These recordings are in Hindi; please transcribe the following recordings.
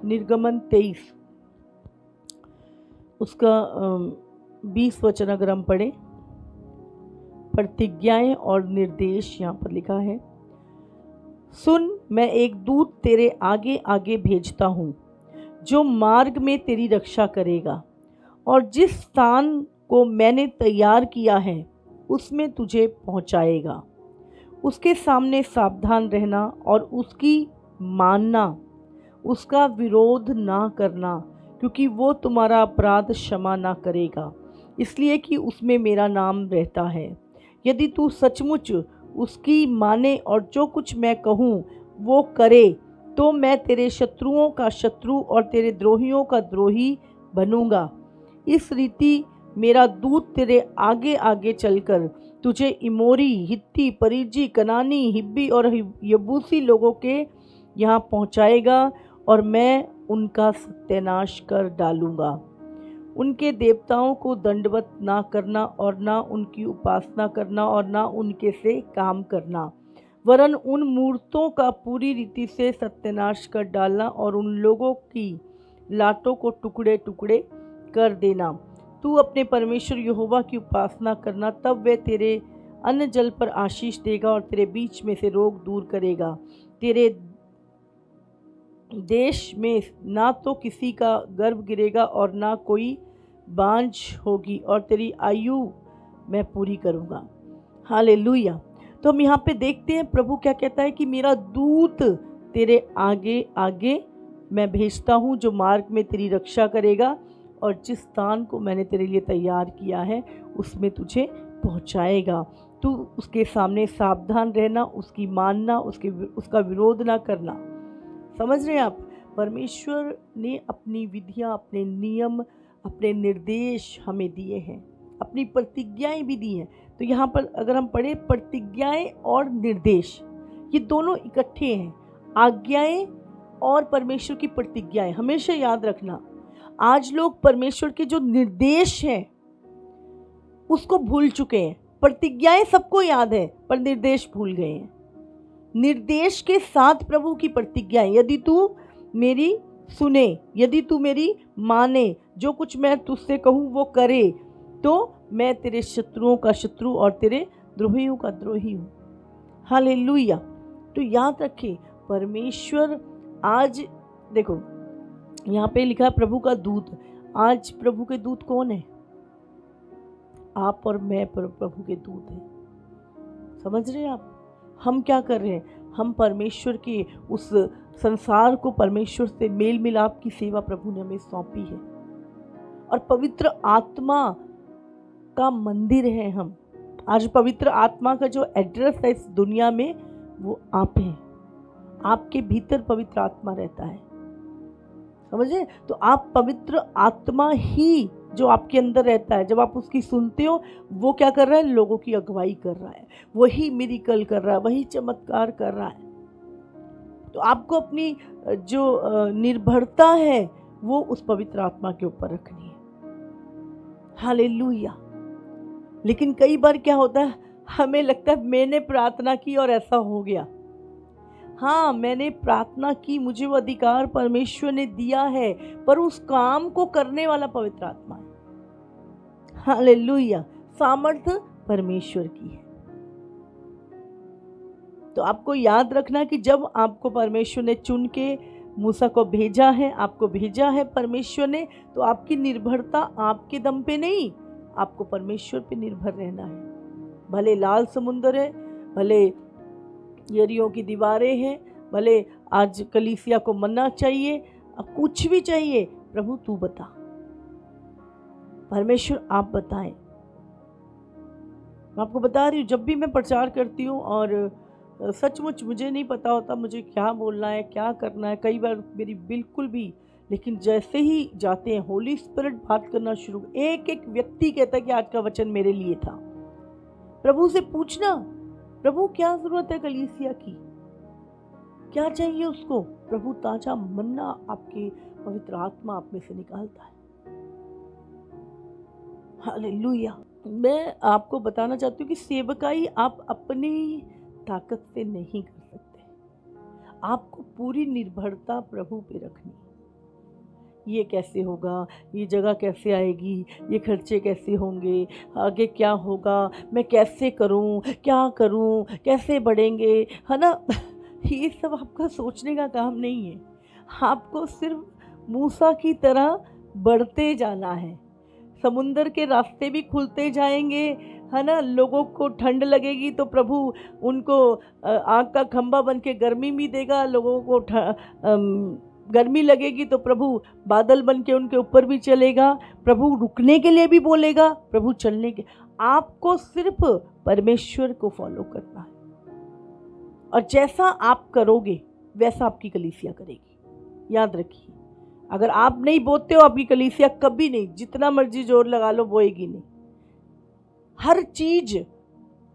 निर्गमन 23 उसका 20 वचन अगर हम पढ़ें, प्रतिज्ञाएं और निर्देश यहाँ पर लिखा है। सुन, मैं एक दूत तेरे आगे आगे भेजता हूँ, जो मार्ग में तेरी रक्षा करेगा, और जिस स्थान को मैंने तैयार किया है उसमें तुझे पहुँचाएगा। उसके सामने सावधान रहना और उसकी मानना, उसका विरोध ना करना, क्योंकि वो तुम्हारा अपराध क्षमा ना करेगा, इसलिए कि उसमें मेरा नाम रहता है। यदि तू सचमुच उसकी माने और जो कुछ मैं कहूँ वो करे, तो मैं तेरे शत्रुओं का शत्रु और तेरे द्रोहियों का द्रोही बनूंगा। इस रीति मेरा दूत तेरे आगे आगे चलकर तुझे इमोरी, हित्ती, परिज्जी, कनानी, हिब्बी और यबूसी लोगों के यहाँ पहुँचाएगा, और मैं उनका सत्यानाश कर डालूंगा। उनके देवताओं को दंडवत ना करना और ना उनकी उपासना करना और ना उनके से काम करना, वरन उन मूर्तों का पूरी रीति से सत्यानाश कर डालना और उन लोगों की लाटों को टुकड़े टुकड़े कर देना। तू अपने परमेश्वर यहोवा की उपासना करना, तब वह तेरे अन्न जल पर आशीष देगा और तेरे बीच में से रोग दूर करेगा। तेरे देश में ना तो किसी का गर्भ गिरेगा और ना कोई बांझ होगी, और तेरी आयु मैं पूरी करूँगा। हालेलुया। तो हम यहाँ पे देखते हैं प्रभु क्या कहता है कि मेरा दूत तेरे आगे आगे मैं भेजता हूँ, जो मार्ग में तेरी रक्षा करेगा, और जिस स्थान को मैंने तेरे लिए तैयार किया है उसमें तुझे पहुँचाएगा। तू उसके सामने सावधान रहना, उसकी मानना, उसका विरोध ना करना। समझ रहे हैं आप? परमेश्वर ने अपनी विधियाँ, अपने नियम, अपने निर्देश हमें दिए हैं, अपनी प्रतिज्ञाएं भी दी हैं। तो यहाँ पर अगर हम पढ़े, प्रतिज्ञाएं और निर्देश ये दोनों इकट्ठे हैं। आज्ञाएं और परमेश्वर की प्रतिज्ञाएं, हमेशा याद रखना। आज लोग परमेश्वर के जो निर्देश हैं उसको भूल चुके हैं। प्रतिज्ञाएं सबको याद है पर निर्देश भूल गए हैं। निर्देश के साथ प्रभु की प्रतिज्ञाएं, यदि तू मेरी सुने, यदि तू मेरी माने, जो कुछ मैं तुझसे कहूँ वो करे, तो मैं तेरे शत्रुओं का शत्रु और तेरे द्रोहियों का द्रोही हूँ। हालेलुया। तो याद रखें, परमेश्वर आज देखो यहाँ पे लिखा है प्रभु का दूत। आज प्रभु के दूत कौन है? आप और मैं प्रभु के दूत हैं। समझ रहे हैं आप? हम क्या कर रहे हैं? हम परमेश्वर के उस संसार को परमेश्वर से मेल मिलाप की सेवा प्रभु ने हमें सौंपी है, और पवित्र आत्मा का मंदिर है हम। आज पवित्र आत्मा का जो एड्रेस है इस दुनिया में वो आप हैं। आपके भीतर पवित्र आत्मा रहता है। समझे? तो आप पवित्र आत्मा ही जो आपके अंदर रहता है, जब आप उसकी सुनते हो, वो क्या कर रहा है? लोगों की अगुवाई कर रहा है, वही मिरेकल कर रहा है, वही चमत्कार कर रहा है। तो आपको अपनी जो निर्भरता है वो उस पवित्र आत्मा के ऊपर रखनी है। हालेलुया। लेकिन कई बार क्या होता है, हमें लगता है मैंने प्रार्थना की और ऐसा हो गया। हाँ, मैंने प्रार्थना की, मुझे वो अधिकार परमेश्वर ने दिया है, पर उस काम को करने वाला पवित्र आत्मा है। हालेलुया। सामर्थ्य परमेश्वर की है। तो आपको याद रखना कि जब आपको परमेश्वर ने चुन के मूसा को भेजा है, आपको भेजा है परमेश्वर ने, तो आपकी निर्भरता आपके दम पे नहीं, आपको परमेश्वर पे निर्भर रहना है। भले लाल समुंदर है, भले यरीहो की दीवारें हैं, भले आज कलीसिया को मन्ना चाहिए, कुछ भी चाहिए, प्रभु तू बता, परमेश्वर आप बताएं। मैं आपको बता रही हूँ, जब भी मैं प्रचार करती हूँ और सचमुच मुझे नहीं पता होता मुझे क्या बोलना है, क्या करना है, कई बार मेरी बिल्कुल भी, लेकिन जैसे ही जाते हैं होली स्पिरिट बात करना शुरू, एक एक व्यक्ति कहता है कि आज का वचन मेरे लिए था। प्रभु से पूछना, प्रभु क्या जरूरत है कलीसिया की, क्या चाहिए उसको? प्रभु ताजा मन्ना आपके पवित्र आत्मा आप में से निकालता है। हालेलुया। मैं आपको बताना चाहती हूँ कि सेवकाई आप अपनी ताकत से नहीं कर सकते। आपको पूरी निर्भरता प्रभु पे रखनी। ये कैसे होगा, ये जगह कैसे आएगी, ये खर्चे कैसे होंगे, आगे क्या होगा, मैं कैसे करूं, क्या करूं, कैसे बढ़ेंगे, है ना। ये सब आपका सोचने का काम नहीं है। आपको सिर्फ मूसा की तरह बढ़ते जाना है। समुंदर के रास्ते भी खुलते जाएंगे, है ना। लोगों को ठंड लगेगी तो प्रभु उनको आग का खंभा बन के गर्मी भी देगा। लोगों को गर्मी लगेगी तो प्रभु बादल बन के उनके ऊपर भी चलेगा। प्रभु रुकने के लिए भी बोलेगा, प्रभु चलने के। आपको सिर्फ परमेश्वर को फॉलो करना है, और जैसा आप करोगे वैसा आपकी कलीसिया करेगी। याद रखिए, अगर आप नहीं बोते हो, आपकी कलीसिया कभी नहीं, जितना मर्जी जोर लगा लो, बोएगी नहीं। हर चीज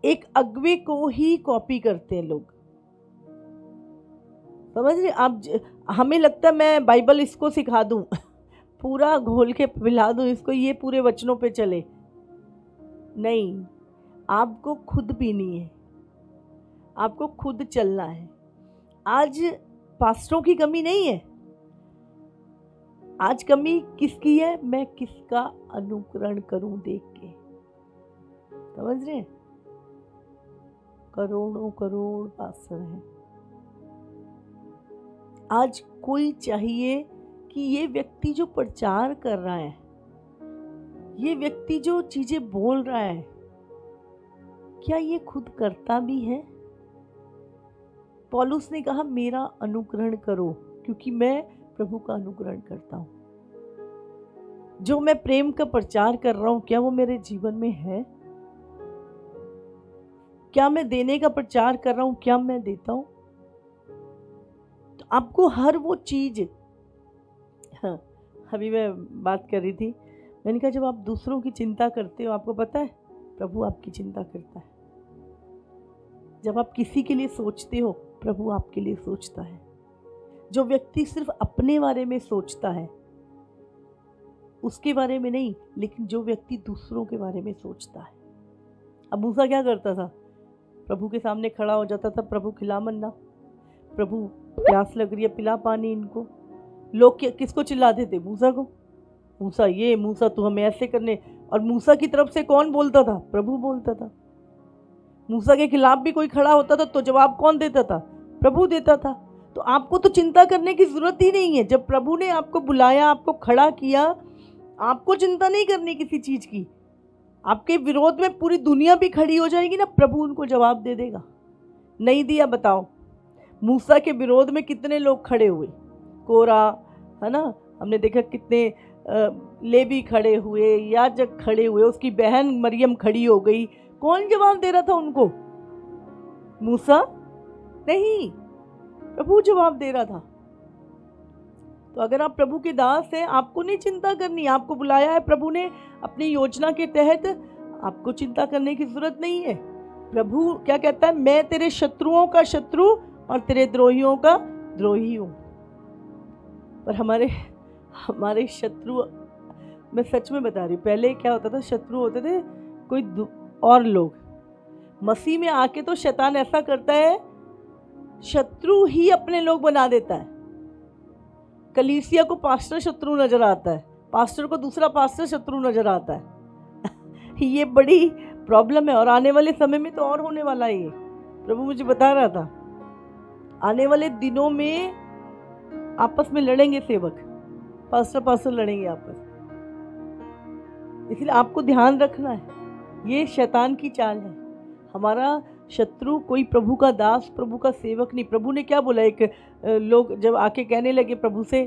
एक अगवे को ही कॉपी करते हैं लोग, समझ रहे आप। हमें लगता है मैं बाइबल इसको सिखा दूं, पूरा घोल के पिला दूं इसको, ये पूरे वचनों पे चले। नहीं, आपको खुद पीनी है, आपको खुद चलना है। आज पास्टरों की कमी नहीं है, आज कमी किसकी है? मैं किसका अनुकरण करूं देख के, समझ रहे हैं। करोड़ों करोड़ पास्टर हैं। आज कोई चाहिए कि ये व्यक्ति जो प्रचार कर रहा है, ये व्यक्ति जो चीजें बोल रहा है, क्या ये खुद करता भी है? पौलुस ने कहा मेरा अनुकरण करो, क्योंकि मैं प्रभु का अनुकरण करता हूं। जो मैं प्रेम का प्रचार कर रहा हूं, क्या वो मेरे जीवन में है? क्या मैं देने का प्रचार कर रहा हूं, क्या मैं देता हूं? तो आपको हर वो चीज, हाँ, अभी मैं बात कर रही थी, मैंने कहा जब आप दूसरों की चिंता करते हो, आपको पता है प्रभु आपकी चिंता करता है। जब आप किसी के लिए सोचते हो, प्रभु आपके लिए सोचता है। जो व्यक्ति सिर्फ अपने बारे में सोचता है, उसके बारे में नहीं, लेकिन जो व्यक्ति दूसरों के बारे में सोचता है। अब मूसा क्या करता था? प्रभु के सामने खड़ा हो जाता था, प्रभु खिला मन्ना, प्रभु प्यास लग रही है, पिला पानी इनको। लोग किसको चिल्लाते थे? मूसा को। मूसा ये, मूसा तू हमें ऐसे करने। और मूसा की तरफ से कौन बोलता था? प्रभु बोलता था। मूसा के खिलाफ भी कोई खड़ा होता था तो जवाब कौन देता था? प्रभु देता था। तो आपको तो चिंता करने की जरूरत ही नहीं है। जब प्रभु ने आपको बुलाया, आपको खड़ा किया, आपको चिंता नहीं करनी किसी चीज की। आपके विरोध में पूरी दुनिया भी खड़ी हो जाएगी ना, प्रभु उनको जवाब दे देगा। नहीं दिया, बताओ। मूसा के विरोध में कितने लोग खड़े हुए? कोरा, है ना, हमने देखा कितने लेवी खड़े हुए, याजक खड़े हुए, उसकी बहन मरियम खड़ी हो गई। कौन जवाब दे रहा था उनको? मूसा नहीं, प्रभु जवाब दे रहा था। तो अगर आप प्रभु के दास हैं, आपको नहीं चिंता करनी। आपको बुलाया है प्रभु ने अपनी योजना के तहत, आपको चिंता करने की जरूरत नहीं है। प्रभु क्या कहता है? मैं तेरे शत्रुओं का शत्रु और तेरे द्रोहियों का द्रोही हूं। पर हमारे शत्रु, मैं सच में बता रही हूँ, पहले क्या होता था? शत्रु होते थे कोई और लोग। मसीह में आके तो शैतान ऐसा करता है, शत्रु ही अपने लोग बना देता है। कलीसिया को पास्टर शत्रु नजर आता है, पास्टर को दूसरा पास्टर शत्रु नजर आता है। ये बड़ी प्रॉब्लम है, और आने वाले समय में तो और होने वाला है। ये प्रभु मुझे बता रहा था, आने वाले दिनों में आपस में लड़ेंगे सेवक, पास्टर लड़ेंगे आपस। इसलिए आपको ध्यान रखना है, ये शैतान की चाल है। हमारा शत्रु कोई प्रभु का दास, प्रभु का सेवक नहीं। प्रभु ने क्या बोला? एक लोग जब आके कहने लगे प्रभु से,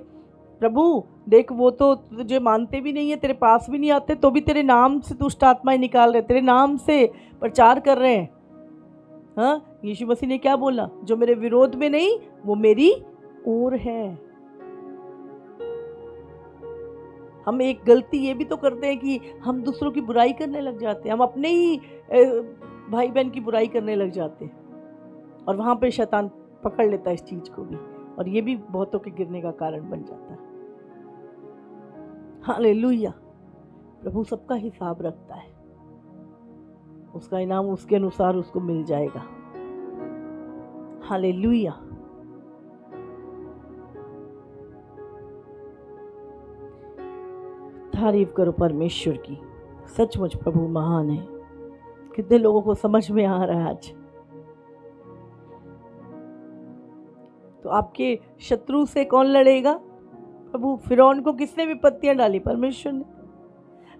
प्रभु देख वो तो तुझे मानते भी नहीं है, तेरे पास भी नहीं आते, तो भी तेरे नाम से दुष्ट आत्माएं निकाल रहे, तेरे नाम से प्रचार कर रहे हैं। हाँ, यीशु मसीह ने क्या बोला? जो मेरे विरोध में नहीं, वो मेरी ओर है। हम एक गलती ये भी तो करते हैं कि हम दूसरों की बुराई करने लग जाते हैं। हम अपने ही भाई बहन की बुराई करने लग जाते हैं, और वहां पे शैतान पकड़ लेता है इस चीज को भी, और ये भी बहुतों के गिरने का कारण बन जाता है। हालेलुया। प्रभु सबका हिसाब रखता है, उसका इनाम उसके अनुसार उसको मिल जाएगा। हालेलुया। तारीफ करो परमेश्वर की, सचमुच प्रभु महान है। कितने लोगों को समझ में आ रहा है आज? तो आपके शत्रु से कौन लड़ेगा? प्रभु। फिरौन को किसने विपत्तियां डाली? परमेश्वर ने।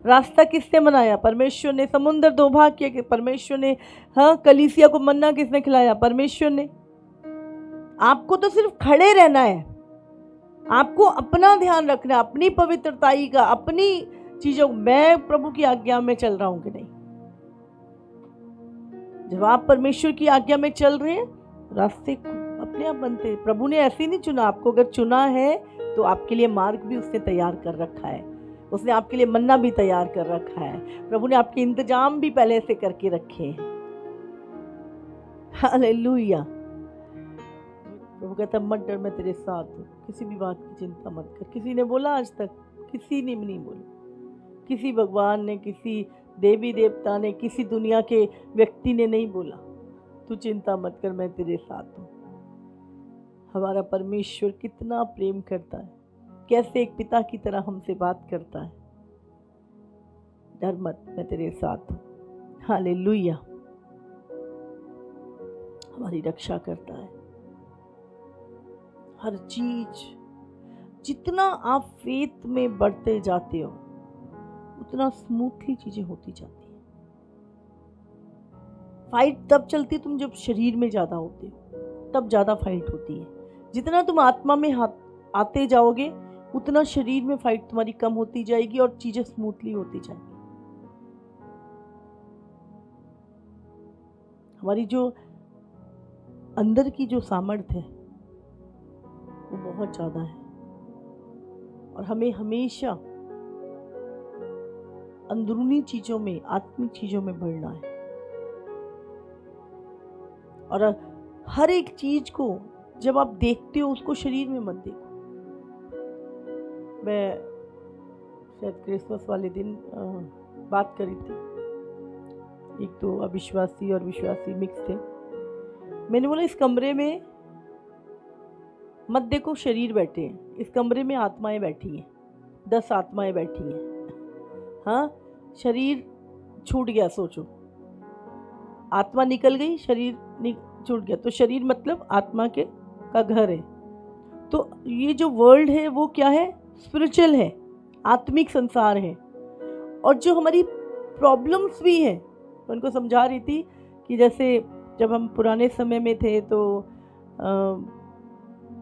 रास्ता किसने बनाया? परमेश्वर ने। समुद्र दो भाग किया परमेश्वर ने। हाँ, कलीसिया को मन्ना किसने खिलाया? परमेश्वर ने। आपको तो सिर्फ खड़े रहना है, आपको अपना ध्यान रखना, अपनी पवित्रताई का, अपनी चीजों। मैं प्रभु की आज्ञा में चल रहा हूं कि नहीं? जब आप परमेश्वर की आज्ञा में चल रहे हैं, रास्ते अपने आप बनते हैं। प्रभु ने ऐसे ही नहीं चुना आपको, अगर चुना है तो आपके लिए मार्ग भी उसने तैयार कर रखा है, उसने आपके लिए मन्ना भी तैयार कर रखा है, प्रभु ने आपके इंतजाम भी पहले से करके रखे हैं। हालेलुया। प्रभु कहता मत डर, मैं तेरे साथ हूँ, किसी भी बात की चिंता मत कर। किसी ने बोला आज तक? किसी ने भी नहीं बोला। किसी भगवान ने, किसी देवी देवता ने, किसी दुनिया के व्यक्ति ने नहीं बोला तू चिंता मत कर, मैं तेरे साथ हूँ। हमारा परमेश्वर कितना प्रेम करता है, कैसे एक पिता की तरह हमसे बात करता है। डर मत, मैं तेरे साथ हूँ। हालेलुया। हमारी रक्षा करता है हर चीज। जितना आप फेथ में बढ़ते जाते हो उतना स्मूथली चीजें होती जाती हैं। फाइट तब चलती है तुम जब शरीर में ज्यादा होते हो, तब ज्यादा फाइट होती है। जितना तुम आत्मा में आते जाओगे उतना शरीर में फाइट तुम्हारी कम होती जाएगी और चीजें स्मूथली होती जाएगी। हमारी जो अंदर की जो सामर्थ्य है वो बहुत ज्यादा है और हमें हमेशा अंदरूनी चीजों में, आत्मिक चीजों में बढ़ना है। और हर एक चीज को जब आप देखते हो उसको शरीर में मत देखो। मैं शायद क्रिसमस वाले दिन बात करी थी, एक तो अविश्वासी और विश्वासी मिक्स थे। मैंने बोला इस कमरे में मत देखो शरीर बैठे हैं, इस कमरे में आत्माएं बैठी हैं, 10 आत्माएं बैठी हैं। हाँ, शरीर छूट गया, सोचो आत्मा निकल गई, शरीर छूट गया, तो शरीर मतलब आत्मा का घर है। तो ये जो वर्ल्ड है वो क्या है? स्पिरिचुअल है, आत्मिक संसार है। और जो हमारी प्रॉब्लम्स भी हैं, तो उनको समझा रही थी कि जैसे जब हम पुराने समय में थे तो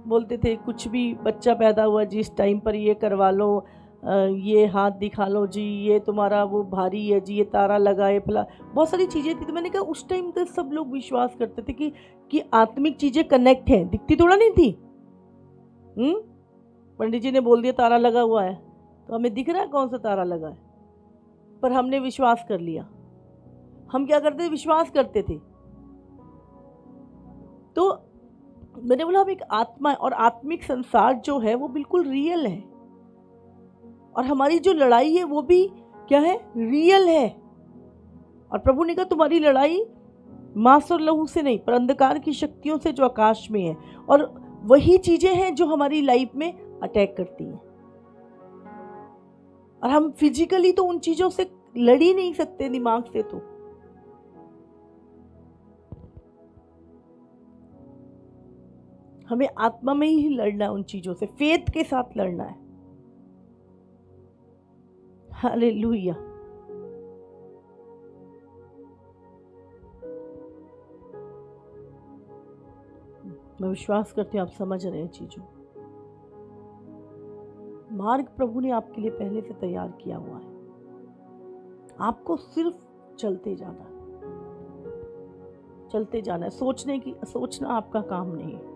बोलते थे कुछ भी बच्चा पैदा हुआ जिस टाइम पर ये करवा लो, ये हाथ दिखा लो जी, ये तुम्हारा वो भारी है जी, ये तारा लगाए, फला, बहुत सारी चीज़ें थी। तो मैंने कहा उस टाइम तो सब लोग विश्वास करते थे कि आत्मिक चीज़ें कनेक्ट हैं, दिखती थोड़ा नहीं थी। पंडित जी ने बोल दिया तारा लगा हुआ है, तो हमें दिख रहा है कौन सा तारा लगा है, पर हमने विश्वास कर लिया। हम क्या करते थे? विश्वास करते थे। तो मैंने बोला अब एक आत्मा और आत्मिक संसार जो है वो बिल्कुल रियल है, और हमारी जो लड़ाई है वो भी क्या है? रियल है। और प्रभु ने कहा तुम्हारी लड़ाई मांस और लहू से नहीं, पर अंधकार की शक्तियों से जो आकाश में है। और वही चीजें हैं जो हमारी लाइफ में अटैक करती हैं, और हम फिजिकली तो उन चीजों से लड़ ही नहीं सकते दिमाग से। तो हमें आत्मा में ही लड़ना है, उन चीजों से फेथ के साथ लड़ना है। हालेलुया। मैं विश्वास करती हूँ आप समझ रहे हैं चीजों। मार्ग प्रभु ने आपके लिए पहले से तैयार किया हुआ है, आपको सिर्फ चलते जाना है, चलते जाना है। सोचना आपका काम नहीं है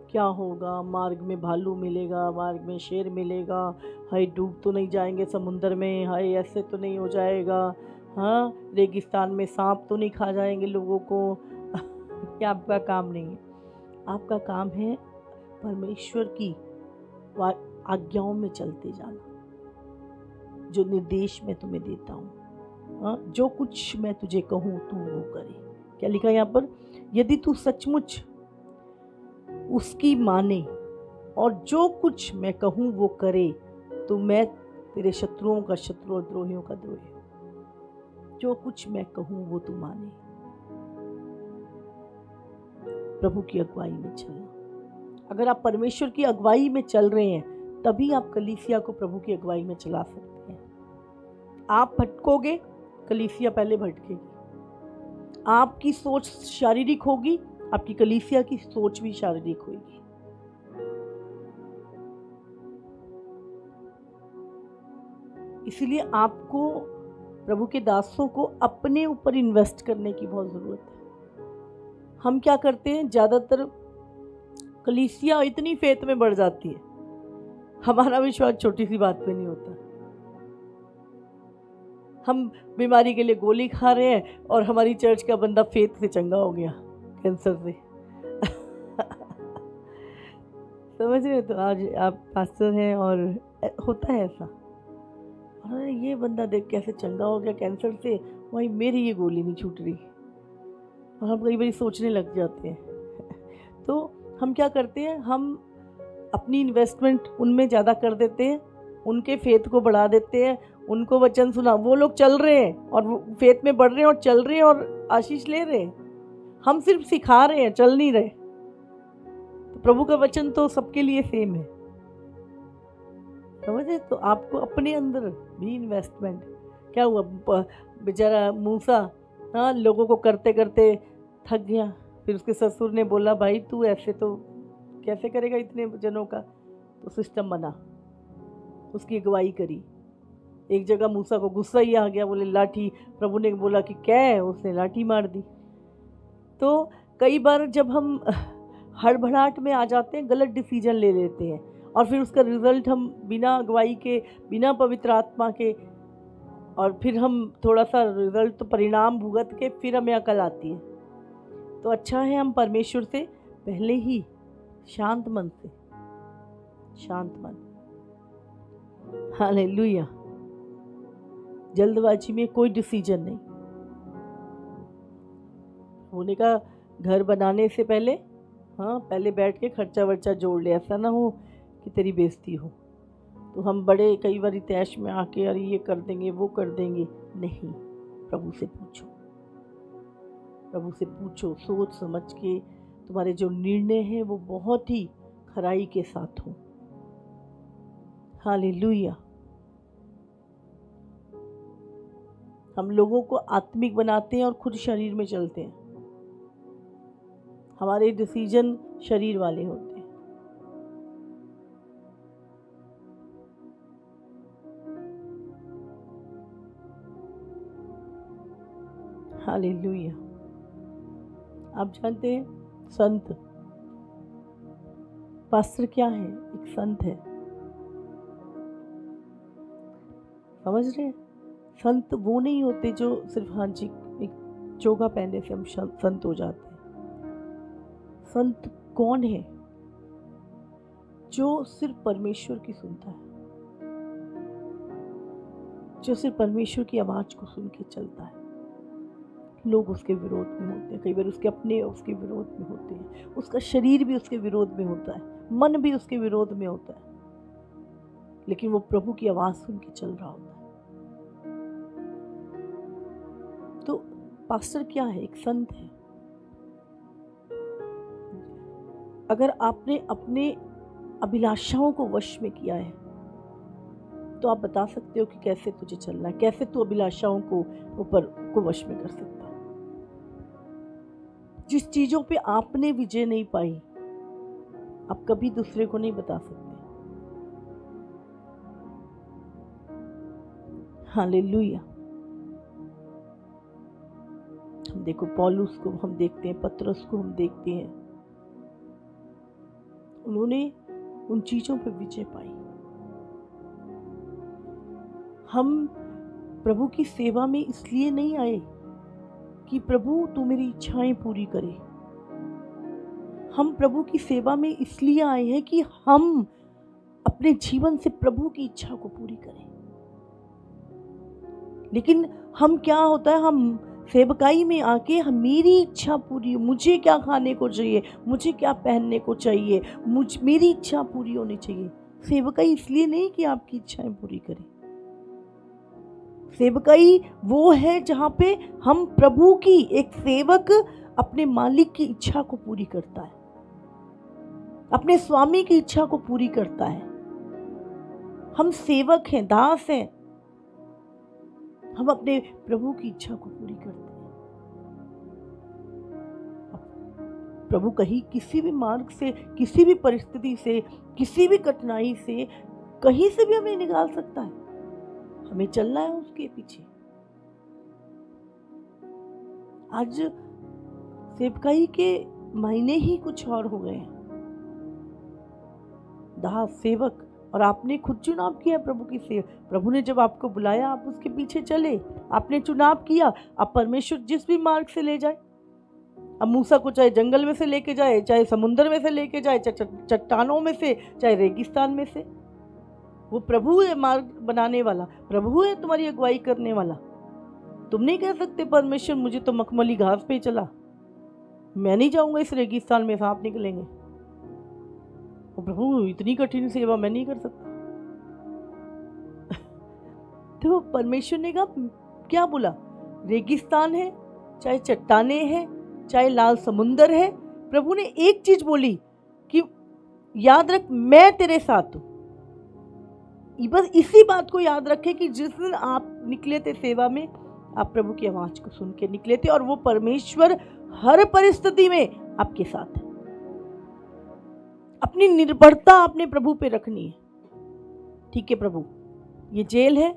क्या होगा, मार्ग में भालू मिलेगा, मार्ग में शेर मिलेगा, हाय डूब तो नहीं जाएंगे समुंदर में, हाय ऐसे तो नहीं हो जाएगा, हाँ रेगिस्तान में सांप तो नहीं खा जाएंगे लोगों को। क्या आपका काम नहीं है। आपका काम है परमेश्वर की आज्ञाओं में चलते जाना, जो निर्देश मैं तुम्हें देता हूँ। हाँ, जो कुछ मैं तुझे कहूँ तू वो करे। क्या लिखा है यहाँ पर? यदि तू सचमुच उसकी माने और जो कुछ मैं कहूँ वो करे, तो मैं तेरे शत्रुओं का शत्रु और द्रोहियों का द्रोही। जो कुछ मैं कहूँ वो तू माने। प्रभु की अगुवाई में चलना। अगर आप परमेश्वर की अगुवाई में चल रहे हैं तभी आप कलीसिया को प्रभु की अगुवाई में चला सकते हैं। आप भटकोगे, कलीसिया पहले भटकेगी। आपकी सोच शारीरिक होगी, आपकी कलीसिया की सोच भी शारीरिक होगी। इसीलिए आपको, प्रभु के दासों को अपने ऊपर इन्वेस्ट करने की बहुत ज़रूरत है। हम क्या करते हैं, ज़्यादातर कलीसिया इतनी फेथ में बढ़ जाती है, हमारा विश्वास छोटी सी बात पे नहीं होता। हम बीमारी के लिए गोली खा रहे हैं और हमारी चर्च का बंदा फेथ से चंगा हो गया कैंसर से। समझ रहे हो? तो आज आप पास्टर हैं और होता है ऐसा, अरे ये बंदा देख कैसे चंगा हो गया कैंसर से, वही मेरी ये गोली नहीं छूट रही। और हम कई बार सोचने लग जाते हैं। तो हम क्या करते हैं, हम अपनी इन्वेस्टमेंट उनमें ज़्यादा कर देते हैं, उनके फेथ को बढ़ा देते हैं, उनको वचन सुना। वो लोग चल रहे हैं और वो फेथ में बढ़ रहे हैं और चल रहे हैं और आशीष ले रहे हैं। हम सिर्फ सिखा रहे हैं, चल नहीं रहे। तो प्रभु का वचन तो सबके लिए सेम है, समझे? तो आपको अपने अंदर भी इन्वेस्टमेंट। क्या हुआ, बेचारा मूसा, हाँ, लोगों को करते करते थक गया। फिर उसके ससुर ने बोला, भाई तू ऐसे तो कैसे करेगा इतने जनों का? तो सिस्टम बना, उसकी अगुवाई करी। एक जगह मूसा को गुस्सा ही आ गया, बोले लाठी। प्रभु ने बोला कि क्या है, उसने लाठी मार दी। तो कई बार जब हम हड़बड़ाहट में आ जाते हैं, गलत डिसीजन ले लेते हैं और फिर उसका रिजल्ट हम बिना अगुवाई के, बिना पवित्र आत्मा के, और फिर हम थोड़ा सा रिजल्ट तो परिणाम भुगत के फिर हमें अकल आती है। तो अच्छा है हम परमेश्वर से पहले ही शांत मन से, शांत मन, हालेलुया, जल्दबाजी में कोई डिसीजन नहीं होने का। घर बनाने से पहले, हाँ, पहले बैठ के खर्चा वर्चा जोड़ ले, ऐसा ना हो कि तेरी बेइज्जती हो। तो हम बड़े कई बार तैश में आके अरे ये कर देंगे वो कर देंगे, नहीं। प्रभु से पूछो, प्रभु से पूछो, सोच समझ के तुम्हारे जो निर्णय हैं वो बहुत ही खराई के साथ हो। हालेलुया। हम लोगों को आत्मिक बनाते हैं और खुद शरीर में चलते हैं। हमारे डिसीजन शरीर वाले होते हैं। हालेलुया। आप जानते हैं संत, पास्टर क्या है? एक संत है, समझ रहे हैं? संत वो नहीं होते जो सिर्फ, हाँ जी, एक चोगा पहनने से हम संत हो जाते हैं। संत कौन है? जो सिर्फ परमेश्वर की सुनता है, जो सिर्फ परमेश्वर की आवाज को सुन के चलता है। लोग उसके विरोध में होते हैं, कई बार उसके अपने उसके विरोध में होते हैं, उसका शरीर भी उसके विरोध में होता है, मन भी उसके विरोध में होता है, लेकिन वो प्रभु की आवाज सुन के चल रहा होता है। तो पास्टर क्या है? एक संत है। अगर आपने अपने अभिलाषाओं को वश में किया है तो आप बता सकते हो कि कैसे तुझे चलना है, कैसे तू अभिलाषाओं को ऊपर को वश में कर सकता है। जिस चीजों पे आपने विजय नहीं पाई, आप कभी दूसरे को नहीं बता सकते। हालेलुया। हम देखो पौलुस को हम देखते हैं, पतरस को हम देखते हैं, उन्होंने उन चीजों पे विजय पाई। हम प्रभु की सेवा में इसलिए नहीं आए कि प्रभु तू मेरी इच्छाएं पूरी करे। हम प्रभु की सेवा में इसलिए आए हैं कि हम अपने जीवन से प्रभु की इच्छा को पूरी करें। लेकिन हम क्या होता है, हम सेवकाई में आके हम मेरी इच्छा पूरी हो, मुझे क्या खाने को चाहिए, मुझे क्या पहनने को चाहिए, मेरी इच्छा पूरी होनी चाहिए। सेवकाई इसलिए नहीं कि आपकी इच्छाएं पूरी करें, सेवकाई वो है जहाँ पे हम प्रभु की, एक सेवक अपने मालिक की इच्छा को पूरी करता है, अपने स्वामी की इच्छा को पूरी करता है। हम सेवक हैं, दास हैं, हम अपने प्रभु की इच्छा को पूरी करते हैं। प्रभु कहीं किसी भी मार्ग से, किसी भी परिस्थिति से, किसी भी कठिनाई से, कहीं से भी हमें निकाल सकता है। हमें चलना है उसके पीछे। आज सेवकाई के महीने ही कुछ और हो गए हैं। दास, सेवक, और आपने खुद चुनाव किया प्रभु की सेवा। प्रभु ने जब आपको बुलाया आप उसके पीछे चले, आपने चुनाव किया। अब परमेश्वर जिस भी मार्ग से ले जाए, अब मूसा को चाहे जंगल में से लेके जाए, चाहे समुद्र में से लेके जाए, चाहे चट्टानों में से, चाहे रेगिस्तान में से, वो प्रभु है मार्ग बनाने वाला, प्रभु है तुम्हारी अगुवाई करने वाला। तुम नहीं कह सकते परमेश्वर मुझे तो मखमली घास पे चला, मैं नहीं जाऊंगा इस रेगिस्तान में, सांप निकलेंगे। वो प्रभु इतनी कठिन सेवा मैं नहीं कर सकता। तो परमेश्वर ने कहा, क्या बोला, रेगिस्तान है, चाहे चट्टाने हैं, चाहे लाल समुंदर है, प्रभु ने एक चीज बोली कि याद रख मैं तेरे साथ हूं। बस इसी बात को याद रखे कि जिस दिन आप निकले थे सेवा में, आप प्रभु की आवाज को सुन के निकले थे, और वो परमेश्वर हर परिस्थिति में आपके साथ है। अपनी निर्भरता आपने प्रभु पे रखनी है। ठीक है प्रभु, ये जेल है,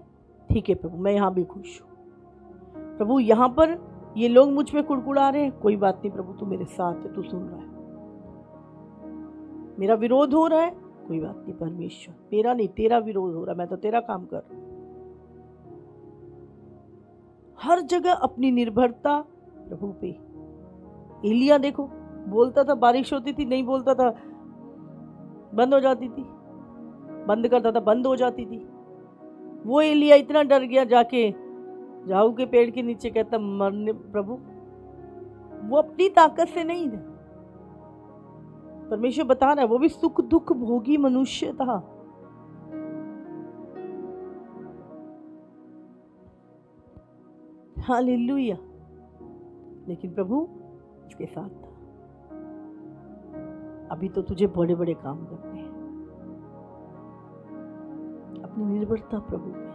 ठीक है प्रभु, मैं यहां भी खुश हूं। प्रभु यहां पर ये लोग मुझ पे कुड़कुड़ा रहे हैं, कोई बात नहीं प्रभु, तू मेरे साथ है, तू सुन रहा है। मेरा विरोध हो रहा है, कोई बात नहीं परमेश्वर, मेरा नहीं तेरा विरोध हो रहा, मैं तो तेरा काम कर रहा हूं। हर जगह अपनी निर्भरता प्रभु पे। एलिया देखो, बोलता था बारिश होती थी, नहीं बोलता था बंद हो जाती थी, बंद करता था बंद हो जाती थी। वो एलिया इतना डर गया, जाके जाऊ के पेड़ के नीचे कहता मरने प्रभु। वो अपनी ताकत से नहीं था, परमेश्वर बता रहा है, वो भी सुख दुख भोगी मनुष्य था। हालेलुया। लेकिन प्रभु इसके साथ था। अभी तो तुझे बड़े बड़े काम करने हैं। अपनी निर्भरता प्रभु पे।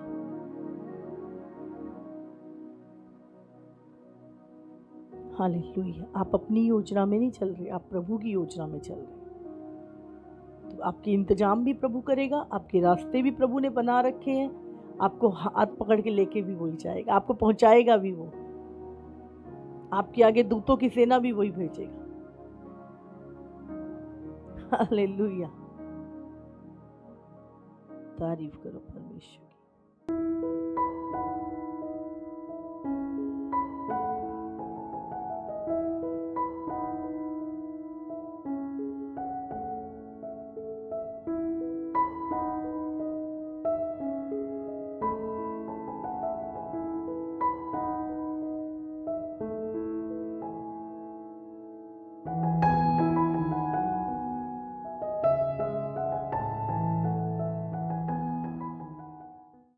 हालेलुया। आप अपनी योजना में नहीं चल रहे, आप प्रभु की योजना में चल रहे। तो आपके इंतजाम भी प्रभु करेगा, आपके रास्ते भी प्रभु ने बना रखे हैं, आपको हाथ पकड़ के लेके भी वही जाएगा, आपको पहुंचाएगा भी वो, आपके आगे दूतों की सेना भी वही भेजेगा। हालेलुया। तारीफ करो परमेश्वर।